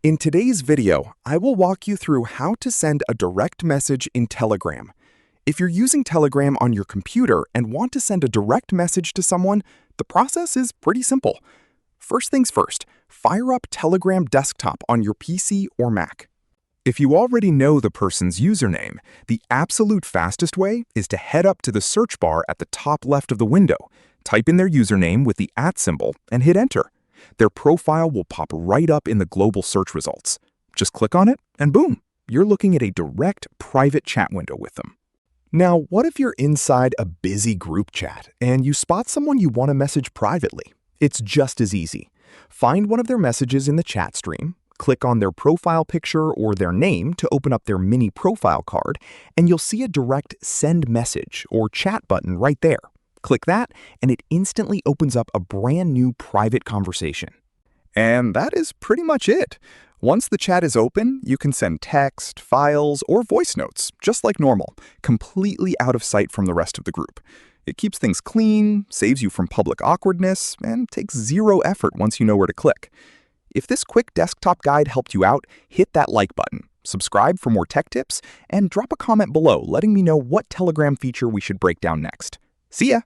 In today's video, I will walk you through how to send a direct message in Telegram. If you're using Telegram on your computer and want to send a direct message to someone, the process is pretty simple. First things first, fire up Telegram Desktop on your PC or Mac. If you already know the person's username, the absolute fastest way is to head up to the search bar at the top left of the window, type in their username with the @ symbol, and hit enter. Their profile will pop right up in the global search results. Just click on it, and boom, you're looking at a direct private chat window with them. Now, what if you're inside a busy group chat and you spot someone you want to message privately? It's just as easy. Find one of their messages in the chat stream, click on their profile picture or their name to open up their mini profile card, and you'll see a direct send message or chat button right there. Click that, and it instantly opens up a brand new private conversation. And that is pretty much it. Once the chat is open, you can send text, files, or voice notes, just like normal, completely out of sight from the rest of the group. It keeps things clean, saves you from public awkwardness, and takes zero effort once you know where to click. If this quick desktop guide helped you out, hit that like button, subscribe for more tech tips, and drop a comment below letting me know what Telegram feature we should break down next. See ya!